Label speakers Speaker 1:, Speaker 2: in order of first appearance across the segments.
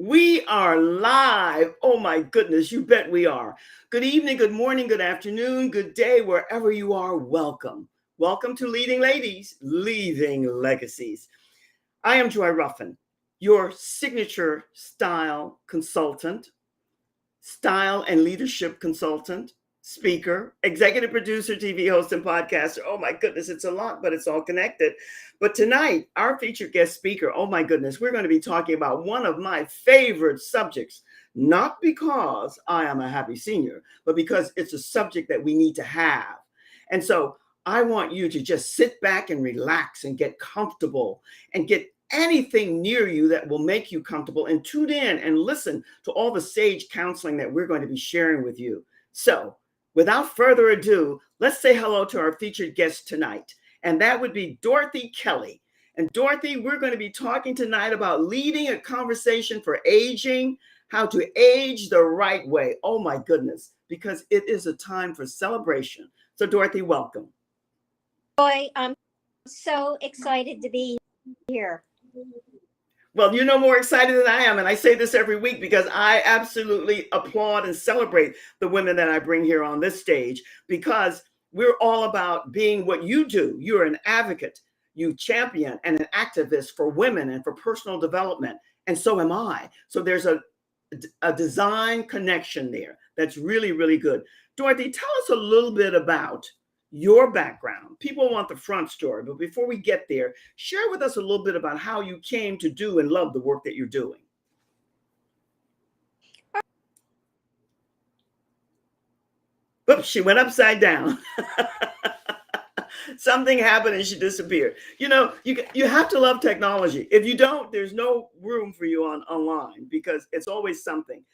Speaker 1: We are live. Oh my goodness, you bet we are. Good evening, good morning, good afternoon, good day, wherever you are. Welcome. Welcome to Leading Ladies, Leaving Legacies. I am Joy Ruffin, your signature style and leadership consultant, speaker, executive producer, TV host, and podcaster. Oh my goodness, it's a lot, but it's all connected. But tonight, our featured guest speaker, oh my goodness, we're going to be talking about one of my favorite subjects, not because I am a happy senior, but because it's a subject that we need to have. And so I want you to just sit back and relax and get comfortable and get anything near you that will make you comfortable and tune in and listen to all the sage counseling that we're going to be sharing with you. So without further ado, let's say hello to our featured guest tonight. And that would be Dorothy Kelly. And Dorothy, we're going to be talking tonight about leading a conversation for aging, how to age the right way. Oh my goodness, because it is a time for celebration. So Dorothy, welcome.
Speaker 2: Boy, I'm so excited to be here.
Speaker 1: Well, you're no more excited than I am. And I say this every week because I absolutely applaud and celebrate the women that I bring here on this stage, because we're all about being what you do. You're an advocate, you champion and an activist for women and for personal development. And so am I. So there's a design connection there that's really, really good. Dorothy, tell us a little bit about your background. People want the front story, but before we get there, share with us a little bit about how you came to do and love the work that you're doing. Oops, she went upside down. Something happened and she disappeared. You know, you have to love technology. If you don't, there's no room for you online because it's always something.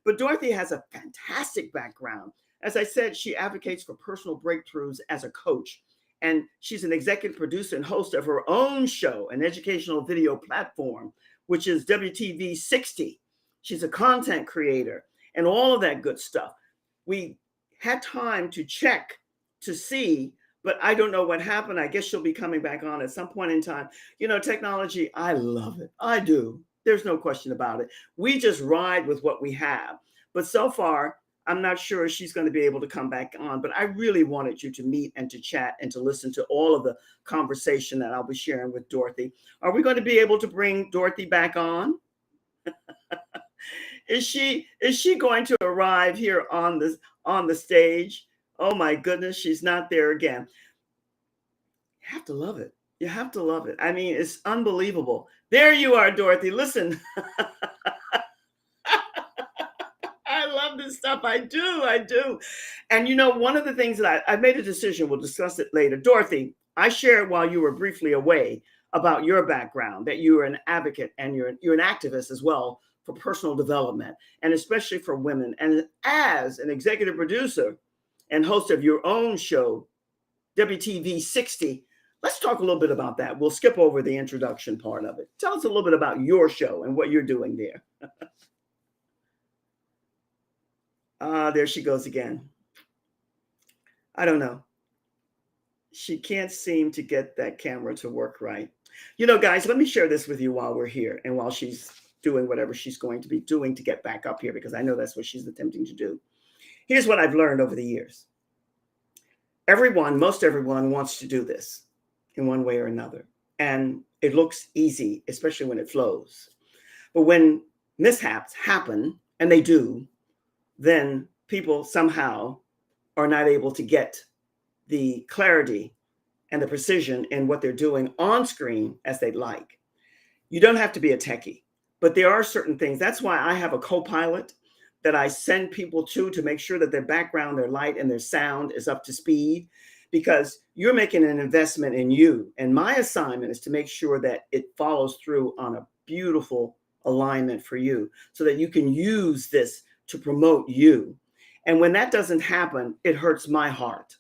Speaker 1: But Dorothy has a fantastic background. As I said, she advocates for personal breakthroughs as a coach. And she's an executive producer and host of her own show, an educational video platform, which is WTV 60. She's a content creator and all of that good stuff. We had time to check to see, but I don't know what happened. I guess she'll be coming back on at some point in time. You know, technology, I love it. I do. There's no question about it. We just ride with what we have. But so far, I'm not sure she's going to be able to come back on, but I really wanted you to meet and to chat and to listen to all of the conversation that I'll be sharing with Dorothy. Are we going to be able to bring Dorothy back on? Is she going to arrive here on the stage? Oh my goodness, she's not there again. You have to love it. You have to love it. I mean, it's unbelievable. There you are, Dorothy. Listen. I love this stuff. I do. And you know, one of the things that I made a decision, we'll discuss it later. Dorothy, I shared while you were briefly away about your background, that you are an advocate and you're an activist as well for personal development, and especially for women. And as an executive producer and host of your own show, WTV 60, let's talk a little bit about that. We'll skip over the introduction part of it. Tell us a little bit about your show and what you're doing there. There she goes again. I don't know. She can't seem to get that camera to work right. You know, guys, let me share this with you while we're here and while she's doing whatever she's going to be doing to get back up here, because I know that's what she's attempting to do. Here's what I've learned over the years. Most everyone wants to do this in one way or another. And it looks easy, especially when it flows. But when mishaps happen, and they do, then people somehow are not able to get the clarity and the precision in what they're doing on screen as they'd like. You don't have to be a techie, but there are certain things. That's why I have a co-pilot that I send people to make sure that their background, their light, and their sound is up to speed, because you're making an investment in you. And my assignment is to make sure that it follows through on a beautiful alignment for you so that you can use this to promote you. And when that doesn't happen, it hurts my heart,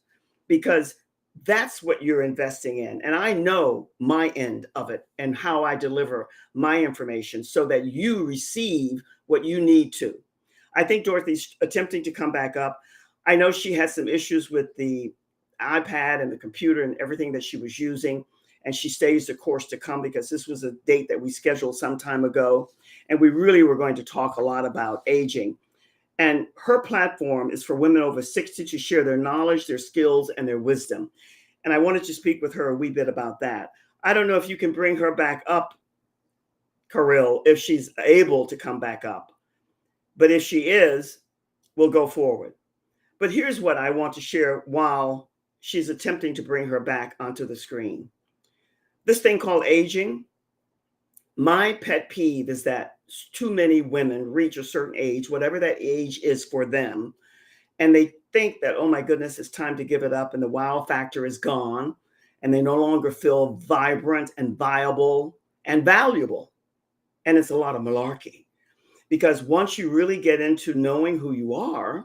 Speaker 1: because that's what you're investing in. And I know my end of it and how I deliver my information so that you receive what you need to. I think Dorothy's attempting to come back up. I know she had some issues with the iPad and the computer and everything that she was using. and she stays the course to come because this was a date that we scheduled some time ago. And we really were going to talk a lot about aging. And her platform is for women over 60 to share their knowledge, their skills, and their wisdom. And I wanted to speak with her a wee bit about that. I don't know if you can bring her back up, Kirill, if she's able to come back up. But if she is, we'll go forward. But here's what I want to share while she's attempting to bring her back onto the screen. This thing called aging, my pet peeve is that too many women reach a certain age, whatever that age is for them, and they think that, oh my goodness, it's time to give it up and the wow factor is gone and they no longer feel vibrant and viable and valuable. And it's a lot of malarkey, because once you really get into knowing who you are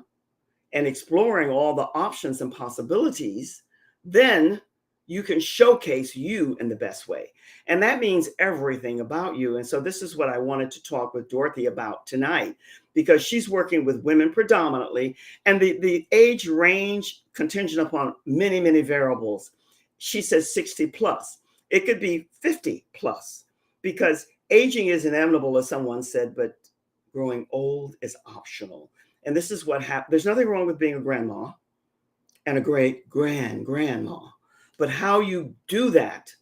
Speaker 1: and exploring all the options and possibilities, then you can showcase you in the best way. And that means everything about you. And so this is what I wanted to talk with Dorothy about tonight, because she's working with women predominantly, and the age range contingent upon many, many variables. She says 60 plus. It could be 50 plus, because aging is inevitable, as someone said, but growing old is optional. And this is what happens. There's nothing wrong with being a grandma and a great grandma, but how you do that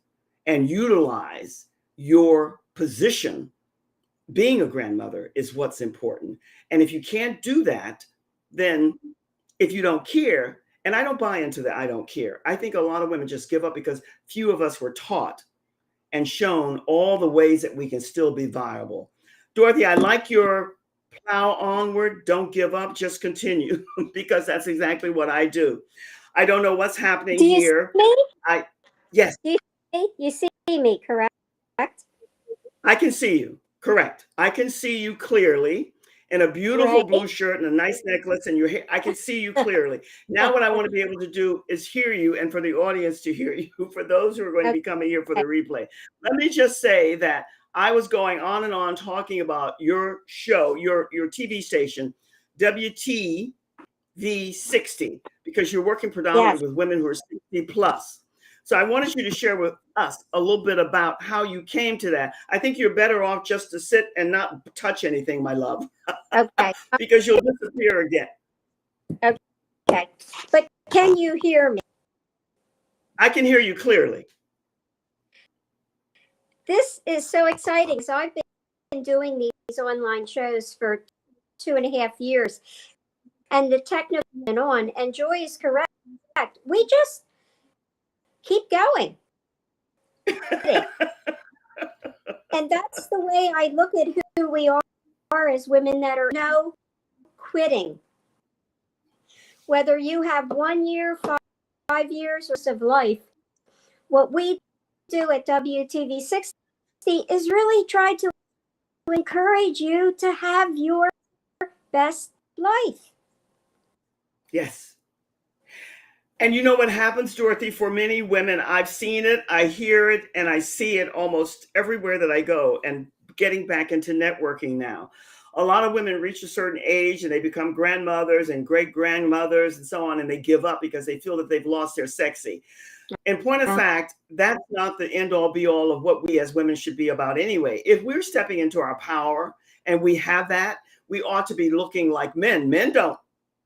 Speaker 1: and utilize your position being a grandmother is what's important. And if you can't do that, then if you don't care, and I don't buy into that, I don't care. I think a lot of women just give up because few of us were taught and shown all the ways that we can still be viable. Dorothy, I like your plow onward, don't give up, just continue, because that's exactly what I do. I don't know what's happening
Speaker 2: Do you
Speaker 1: here.
Speaker 2: see me?
Speaker 1: Yes,
Speaker 2: You see me, correct?
Speaker 1: I can see you. Correct. I can see you clearly in a beautiful
Speaker 2: Right.
Speaker 1: blue shirt and a nice necklace and your hair. I can see you clearly. Now, what I want to be able to do is hear you, and for the audience to hear you, for those who are going to be coming here for the replay. Let me just say that I was going on and on talking about your show, your TV station, WTV60, because you're working predominantly
Speaker 2: Yes.
Speaker 1: with women who are 60 plus. So I wanted you to share with us a little bit about how you came to that. I think you're better off just to sit and not touch anything, my love,
Speaker 2: Okay.
Speaker 1: because you'll disappear again.
Speaker 2: Okay. But can you hear me?
Speaker 1: I can hear you clearly.
Speaker 2: This is so exciting. So I've been doing these online shows for 2.5 years, and the technical went on, and Joy is correct. We just keep going. And that's the way I look at who we are as women, that are no quitting. Whether you have 1 year, 5 years of life, what we do at WTV60 is really try to encourage you to have your best life.
Speaker 1: Yes. And you know what happens, Dorothy, for many women, I've seen it, I hear it, and I see it almost everywhere that I go, and getting back into networking now. A lot of women reach a certain age and they become grandmothers and great grandmothers and so on, and they give up because they feel that they've lost their sexy. In point of fact, that's not the end all be all of what we as women should be about anyway. If we're stepping into our power and we have that, we ought to be looking like men. Men don't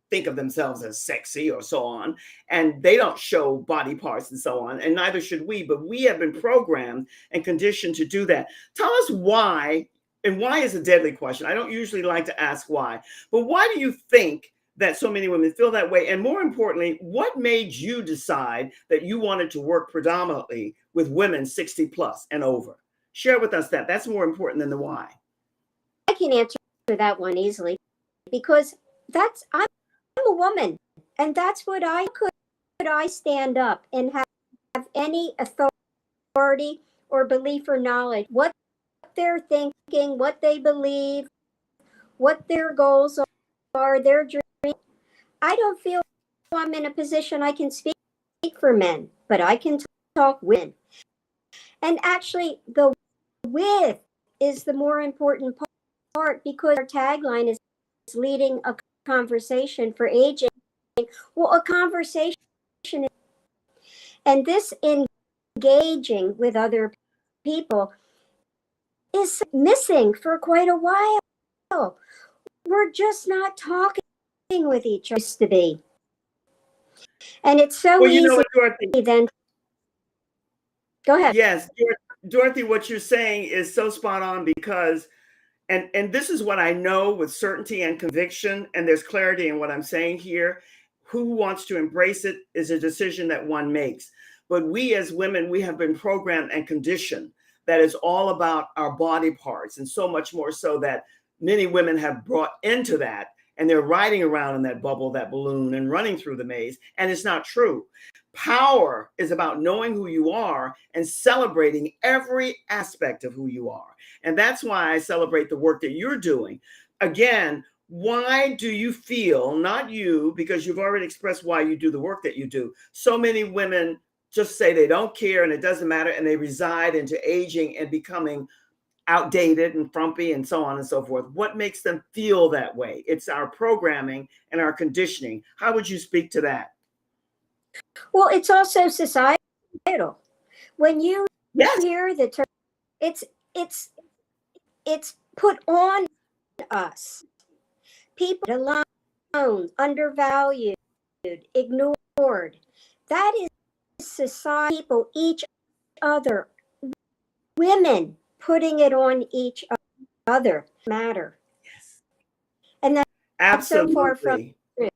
Speaker 1: think of themselves as sexy or so on, and they don't show body parts and so on, and neither should we, but we have been programmed and conditioned to do that. Tell us why, and why is a deadly question. I don't usually like to ask why, but why do you think that so many women feel that way? And more importantly, what made you decide that you wanted to work predominantly with women 60 plus and over? Share with us that. That's more important than the why.
Speaker 2: I can answer that one easily, because I'm a woman, and that's what could I stand up and have any authority or belief or knowledge what they're thinking, what they believe, what their goals are, their dreams. I don't feel I'm in a position I can speak for men, but I can talk with. And actually, the with is the more important part, because our tagline is leading a conversation for aging. Well, a conversation, and this engaging with other people is missing for quite a while. We're just not talking with each other used to be. And it's so
Speaker 1: Well, you know
Speaker 2: easy
Speaker 1: what, Dorothy?
Speaker 2: then. Go ahead.
Speaker 1: Yes, Dorothy, what you're saying is so spot on because, and this is what I know with certainty and conviction, and there's clarity in what I'm saying here. Who wants to embrace it is a decision that one makes. But we as women, we have been programmed and conditioned that it's all about our body parts, and so much more so that many women have brought into that, and they're riding around in that bubble, that balloon, and running through the maze. And it's not true. Power is about knowing who you are and celebrating every aspect of who you are. And that's why I celebrate the work that you're doing. Again, why do you feel, not you, because you've already expressed why you do the work that you do. So many women just say they don't care and it doesn't matter, and they reside into aging and becoming outdated and frumpy and so on and so forth. What makes them feel that way? It's our programming and our conditioning. How would you speak to that?
Speaker 2: Well, it's also societal. When you
Speaker 1: Yes.
Speaker 2: hear the term, it's put on us. People alone, undervalued, ignored. That is society, people, each other, women putting it on each other matter.
Speaker 1: Yes.
Speaker 2: And that's
Speaker 1: Absolutely.
Speaker 2: so far from true.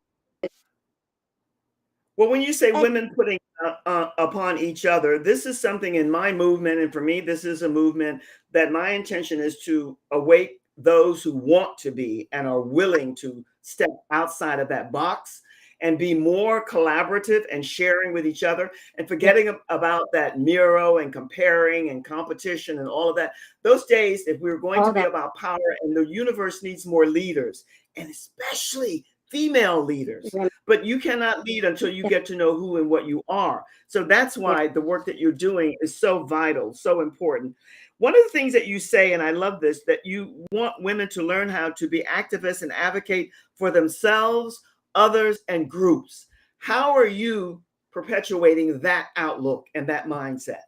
Speaker 1: Well, when you say women putting upon each other, this is something in my movement. And for me, this is a movement that my intention is to awake those who want to be and are willing to step outside of that box and be more collaborative and sharing with each other and forgetting about that Miro and comparing and competition and all of that. Those days, if we're going to be about power, and the universe needs more leaders, and especially female leaders, but you cannot lead until you get to know who and what you are. So that's why the work that you're doing is so vital, so important. One of the things that you say, and I love this, that you want women to learn how to be activists and advocate for themselves, others, and groups. How are you perpetuating that outlook and that mindset?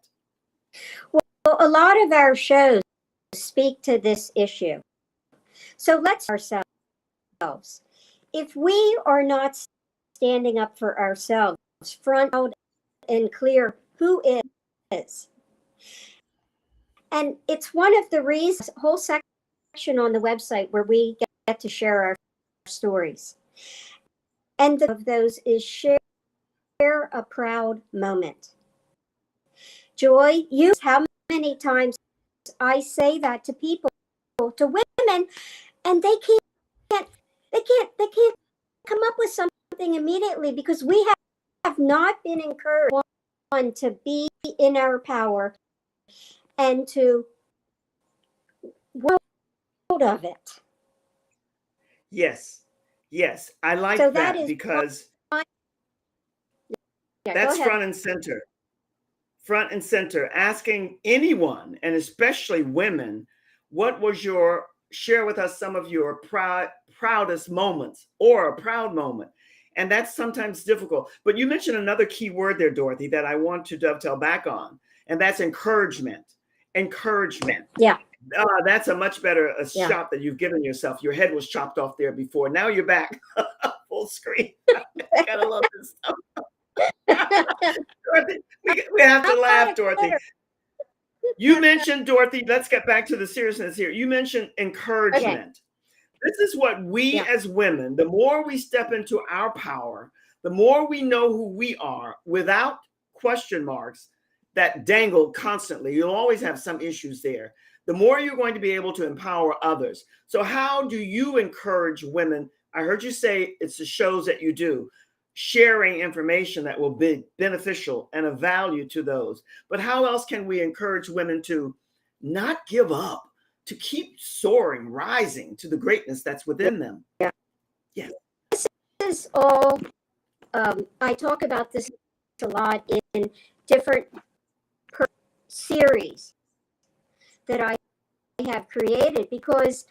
Speaker 2: Well, a lot of our shows speak to this issue. So let's ourselves. If we are not standing up for ourselves, front out and clear who is. And it's one of the reasons, whole section on the website where we get to share our stories. And of those is share a proud moment. Joy, how many times I say that to people, to women, and they can't come up with something immediately because we have not been encouraged to be in our power and to work out of it.
Speaker 1: Yes, I like that because that's front and center. Front and center, asking anyone, and especially women, what was share with us some of your proudest moments or a proud moment. And that's sometimes difficult. But you mentioned another key word there, Dorothy, that I want to dovetail back on, and that's encouragement. Encouragement.
Speaker 2: Yeah.
Speaker 1: That's a much better shot that you've given yourself. Your head was chopped off there before. Now you're back full screen. Gotta love this stuff. Dorothy, we have to laugh, Dorothy. You mentioned, Dorothy, let's get back to the seriousness here. You mentioned encouragement. Okay. This is what we as women, the more we step into our power, the more we know who we are without question marks that dangle constantly. You'll always have some issues there. The more you're going to be able to empower others. So how do you encourage women? I heard you say it's the shows that you do, sharing information that will be beneficial and of value to those. But how else can we encourage women to not give up, to keep soaring, rising to the greatness that's within them? Yeah.
Speaker 2: This is all, I talk about this a lot in different series that I have created, because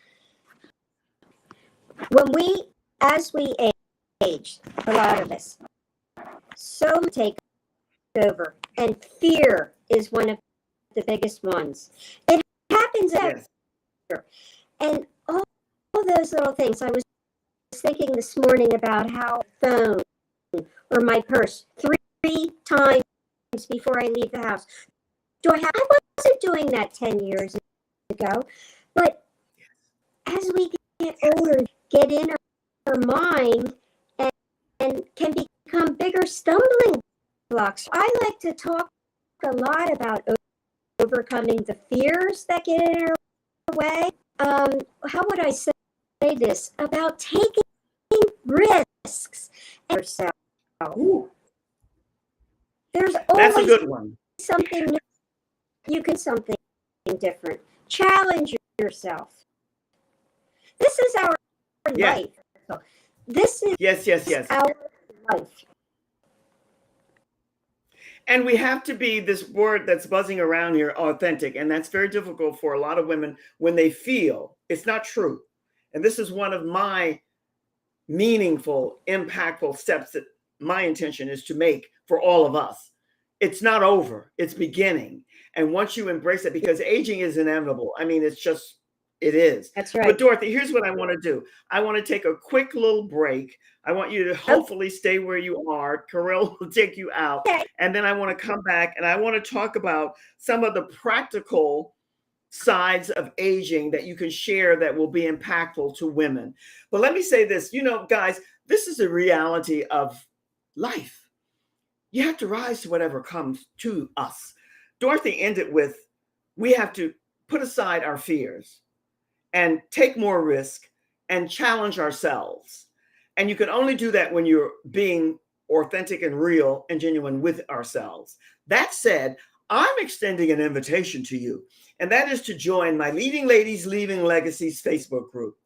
Speaker 2: as we age, a lot of us, so take over, and fear is one of the biggest ones. It happens
Speaker 1: Yes.
Speaker 2: everywhere. And all those little things. I was thinking this morning about how phone or my purse 3 times before I leave the house. I wasn't doing that 10 years ago, but as we get older, get in our mind and can become bigger stumbling blocks. I like to talk a lot about overcoming the fears that get in our way. How would I say this? About taking risks yourself.
Speaker 1: Ooh,
Speaker 2: There's
Speaker 1: that's a
Speaker 2: always
Speaker 1: good one.
Speaker 2: something new. You can something different. Challenge yourself. This is our
Speaker 1: Yes.
Speaker 2: life. This is
Speaker 1: Yes.
Speaker 2: our life.
Speaker 1: And we have to be, this word that's buzzing around here, authentic. And that's very difficult for a lot of women when they feel it's not true. And this is one of my meaningful, impactful steps that my intention is to make for all of us. It's not over, it's beginning. And once you embrace it, because aging is inevitable. I mean, it is.
Speaker 2: That's right.
Speaker 1: But Dorothy, here's what I want to do. I want to take a quick little break. I want you to hopefully stay where you are. Carol will take you out.
Speaker 2: Okay.
Speaker 1: And then I want to come back and I want to talk about some of the practical sides of aging that you can share that will be impactful to women. But let me say this, guys, this is a reality of life. You have to rise to whatever comes to us. Dorothy ended with, we have to put aside our fears and take more risk and challenge ourselves. And you can only do that when you're being authentic and real and genuine with ourselves. That said, I'm extending an invitation to you, and that is to join my Leading Ladies Leaving Legacies Facebook group.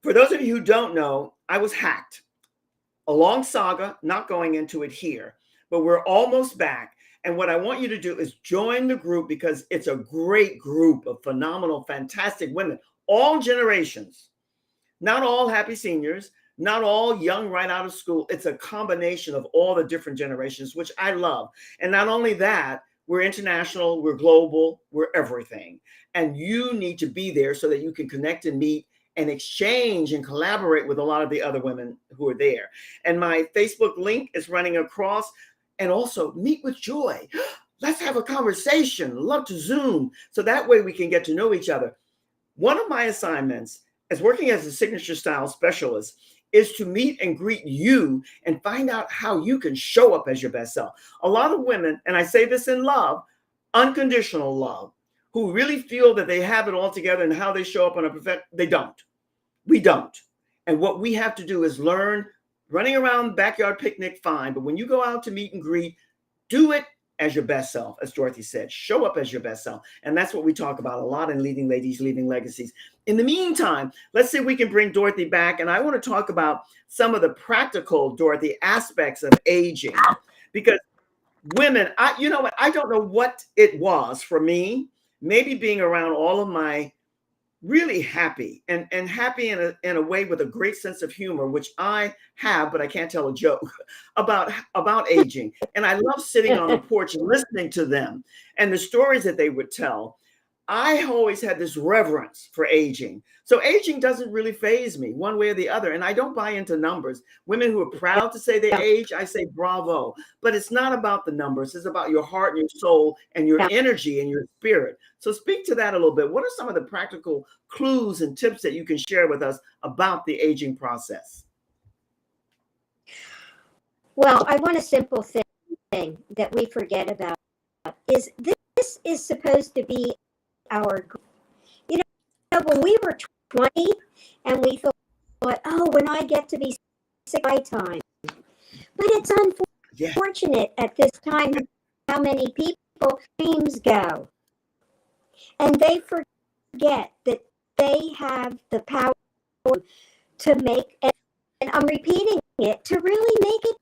Speaker 1: For those of you who don't know, I was hacked. A long saga, not going into it here, but we're almost back. And what I want you to do is join the group because it's a great group of phenomenal, fantastic women, all generations, not all happy seniors, not all young right out of school. It's a combination of all the different generations, which I love. And not only that, we're international, we're global, we're everything. And you need to be there so that you can connect and meet and exchange and collaborate with a lot of the other women who are there. And my Facebook link is running across. And also meet with Joy. Let's have a conversation. Love to Zoom. So that way we can get to know each other. One of my assignments as working as a signature style specialist is to meet and greet you and find out how you can show up as your best self. A lot of women, and I say this in love, unconditional love, who really feel that they have it all together and how they show up on a profession, they don't. We don't. And what we have to do is learn. Running around backyard picnic, fine. But when you go out to meet and greet, do it as your best self, as Dorothy said. Show up as your best self. And that's what we talk about a lot in Leading Ladies, Leaving Legacies. In the meantime, let's see if we can bring Dorothy back. And I want to talk about some of the practical, Dorothy, aspects of aging. Because women, you know what? I don't know what it was for me. Maybe being around all of my really happy and happy in a way with a great sense of humor, which I have, but I can't tell a joke about aging. And I love sitting on the porch and listening to them and the stories that they would tell. I always had this reverence for aging. So aging doesn't really faze me one way or the other. And I don't buy into numbers. Women who are proud to say they age, I say bravo. But it's not about the numbers. It's about your heart and your soul and your energy and your spirit. So speak to that a little bit. What are some of the practical clues and tips that you can share with us about the aging process?
Speaker 2: Well, I want a simple thing that we forget about is this is supposed to be our, when we were 20 and we thought, oh, when I get to be sick, my time. But it's unfortunate at this time how many people dreams go. And they forget that they have the power to make, and I'm repeating it, to really make it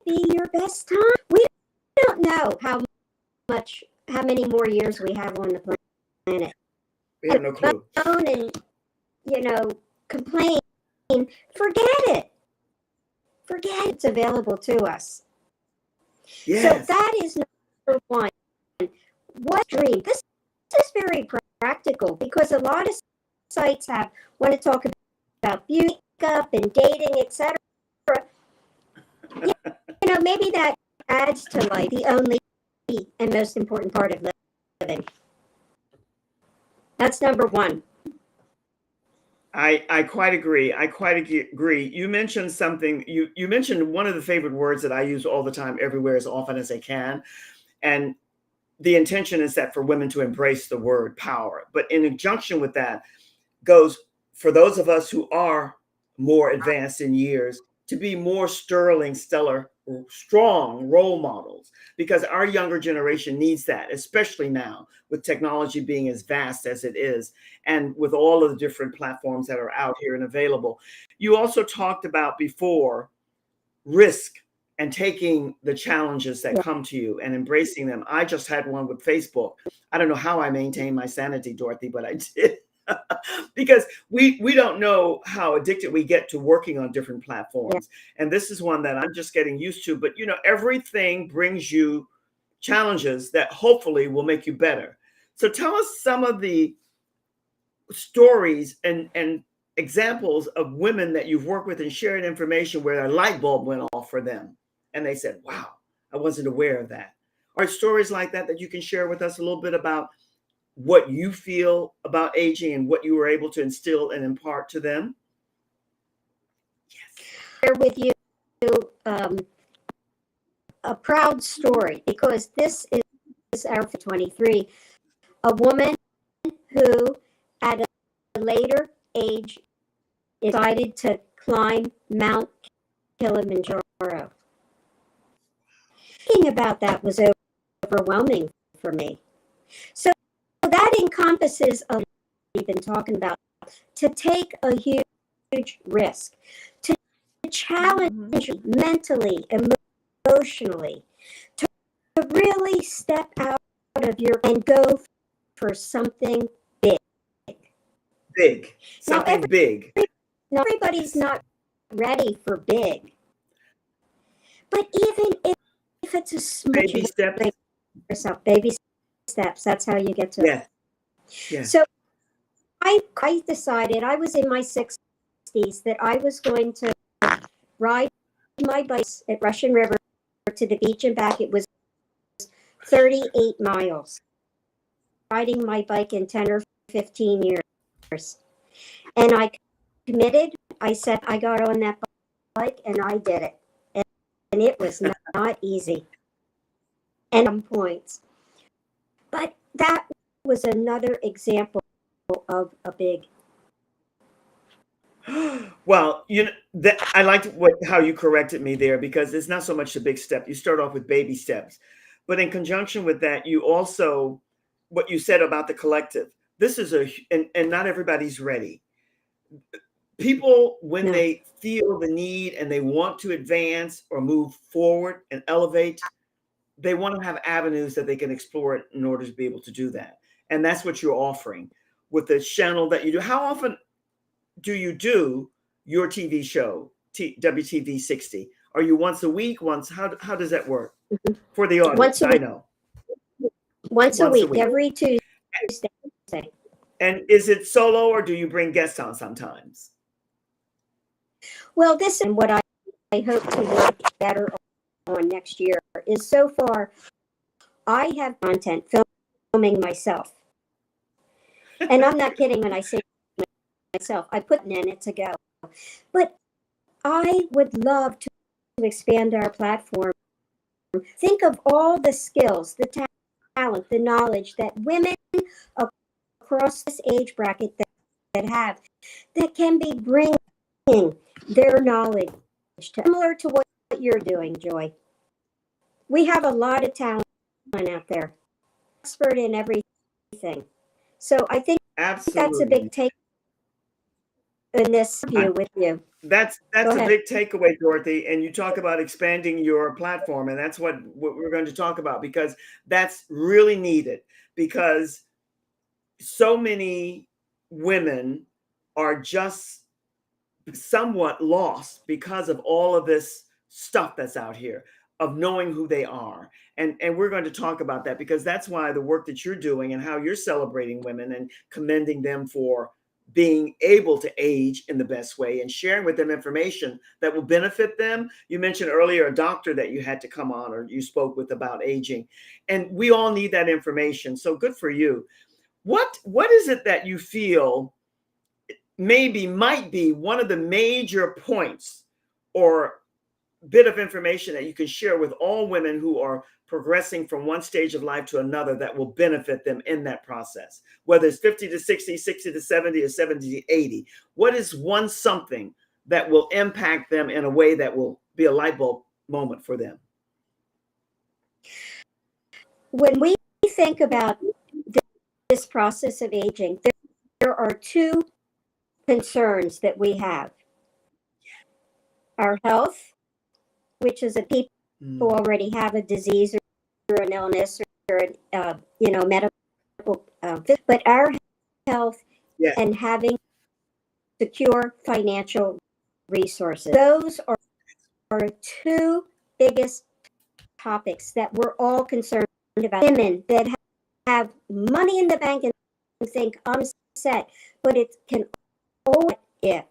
Speaker 2: be your best time. We don't know how many more years we have on the planet.
Speaker 1: We have no clue.
Speaker 2: And, complain, forget it. Forget it's available to us.
Speaker 1: Yes.
Speaker 2: So that is extreme. This is very practical because a lot of sites want to talk about beauty, makeup, and dating, etc. Maybe that adds to life, the only and most important part of living. That's number one.
Speaker 1: I quite agree. I quite agree. You mentioned something. You mentioned one of the favorite words that I use all the time, everywhere, as often as I can, and the intention is that for women to embrace the word power. But in conjunction with that goes for those of us who are more advanced in years to be more sterling, stellar, strong role models, because our younger generation needs that, especially now with technology being as vast as it is and with all of the different platforms that are out here and available. You also talked about before risk and taking the challenges that come to you and embracing them. I just had one with Facebook. I don't know how I maintained my sanity, Dorothy, but I did. Because we don't know how addicted we get to working on different platforms. And this is one that I'm just getting used to. But everything brings you challenges that hopefully will make you better. So tell us some of the stories and examples of women that you've worked with and shared information where a light bulb went off for them. And they said, wow, I wasn't aware of that. Are stories like that you can share with us a little bit about what you feel about aging and what you were able to instill and impart to them?
Speaker 2: Share with you a proud story, because this is our 23, a woman who at a later age decided to climb Mount Kilimanjaro. Thinking about that was overwhelming for me. So that encompasses what we've been talking about, to take a huge risk, to challenge mentally, emotionally, to really step out of your and go for something big.
Speaker 1: Big. Something big.
Speaker 2: Now, everybody's not ready for big. But even if it's a small
Speaker 1: baby steps.
Speaker 2: Yourself, baby steps, that's how you get to
Speaker 1: it. Yeah.
Speaker 2: So I decided, I was in my 60s, that I was going to ride my bike at Russian River to the beach and back. It was 38 miles. Riding my bike in 10 or 15 years. And I committed. I said I got on that bike and I did it. And it was not easy. And some points. But that was another example of a big.
Speaker 1: Well, I liked how you corrected me there, because it's not so much the big step. You start off with baby steps, but in conjunction with that, you also, what you said about the collective. This is and not everybody's ready. People, when they feel the need and they want to advance or move forward and elevate, they want to have avenues that they can explore it in order to be able to do that. And that's what you're offering with the channel that you do. How often do you do your TV show, WTV 60? Are you once a week? How does that work for the audience?
Speaker 2: Once a week.
Speaker 1: I know.
Speaker 2: Once a week, every Tuesday.
Speaker 1: And is it solo, or do you bring guests on sometimes?
Speaker 2: Well, this is what I hope to work better on next year is, so far I have content filming myself. And I'm not kidding when I say myself. I put in it to go. But I would love to expand our platform. Think of all the skills, the talent, the knowledge that women across this age bracket that can be bringing their knowledge similar to what you're doing, Joy. We have a lot of talent out there, expert in everything. So I think that's a big take in this view with you.
Speaker 1: That's a big takeaway, Dorothy. And you talk about expanding your platform, and that's what we're going to talk about, because that's really needed, because so many women are just somewhat lost because of all of this stuff that's out here. of knowing who they are. And we're going to talk about that, because that's why the work that you're doing and how you're celebrating women and commending them for being able to age in the best way and sharing with them information that will benefit them. You mentioned earlier a doctor that you had to come on, or you spoke with, about aging, and we all need that information. So good for you. What is it that you feel maybe might be one of the major points or bit of information that you can share with all women who are progressing from one stage of life to another that will benefit them in that process, whether it's 50 to 60, 60 to 70, or 70 to 80? What is one something that will impact them in a way that will be a light bulb moment for them?
Speaker 2: When we think about this process of aging, there are two concerns that we have: our health, which is that people who already have a disease or an illness or medical, but our health,
Speaker 1: Yes.
Speaker 2: and having secure financial resources. Those are two biggest topics that we're all concerned about. Women that have money in the bank and think, I'm set, but it can always if.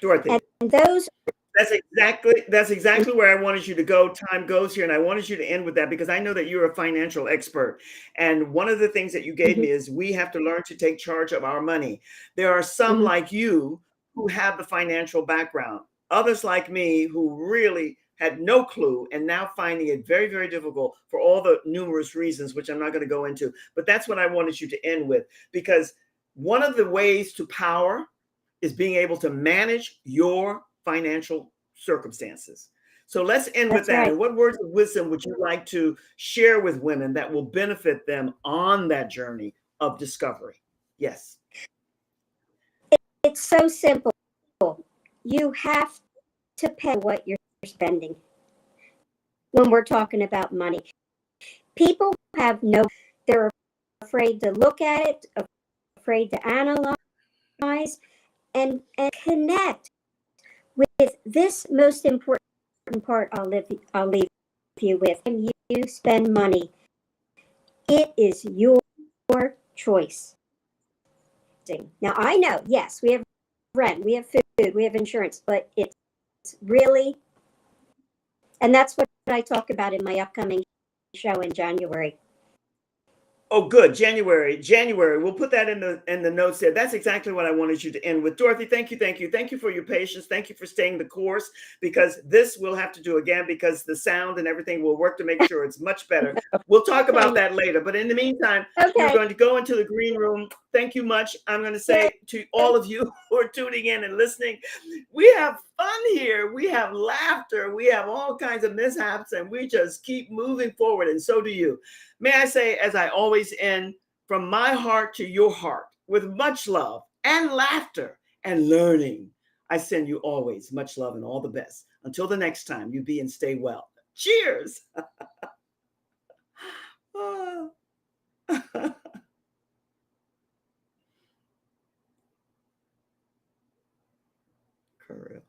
Speaker 1: Dorothy.
Speaker 2: And those
Speaker 1: That's exactly where I wanted you to go. Time goes here, and I wanted you to end with that, because I know that you're a financial expert. And one of the things that you gave me is we have to learn to take charge of our money. There are some like you who have the financial background, others like me who really had no clue and now finding it very, very difficult for all the numerous reasons, which I'm not going to go into. But that's what I wanted you to end with, because one of the ways to power is being able to manage your financial circumstances. So let's end with that.
Speaker 2: right.
Speaker 1: And what words of wisdom would you like to share with women that will benefit them on that journey of discovery? Yes.
Speaker 2: It's so simple. You have to pay what you're spending when we're talking about money. People they're afraid to look at it, afraid to analyze and connect with this most important part I'll leave you with. When you spend money, it is your choice. Now, I know, yes, we have rent, we have food, we have insurance, but it's really, and that's what I talk about in my upcoming show in January.
Speaker 1: Oh, good. January. We'll put that in the notes there. That's exactly what I wanted you to end with. Dorothy, thank you for your patience. Thank you for staying the course, because this we'll have to do again, because the sound and everything will work to make sure it's much better. We'll talk about that later. But in the meantime, you're going to go into the green room. Thank you much. I'm going to say to all of you who are tuning in and listening, we have fun here. We have laughter. We have all kinds of mishaps, and we just keep moving forward. And so do you. May I say, as I always end, from my heart to your heart, with much love and laughter and learning, I send you always much love and all the best. Until the next time, you be and stay well. Cheers. Correct.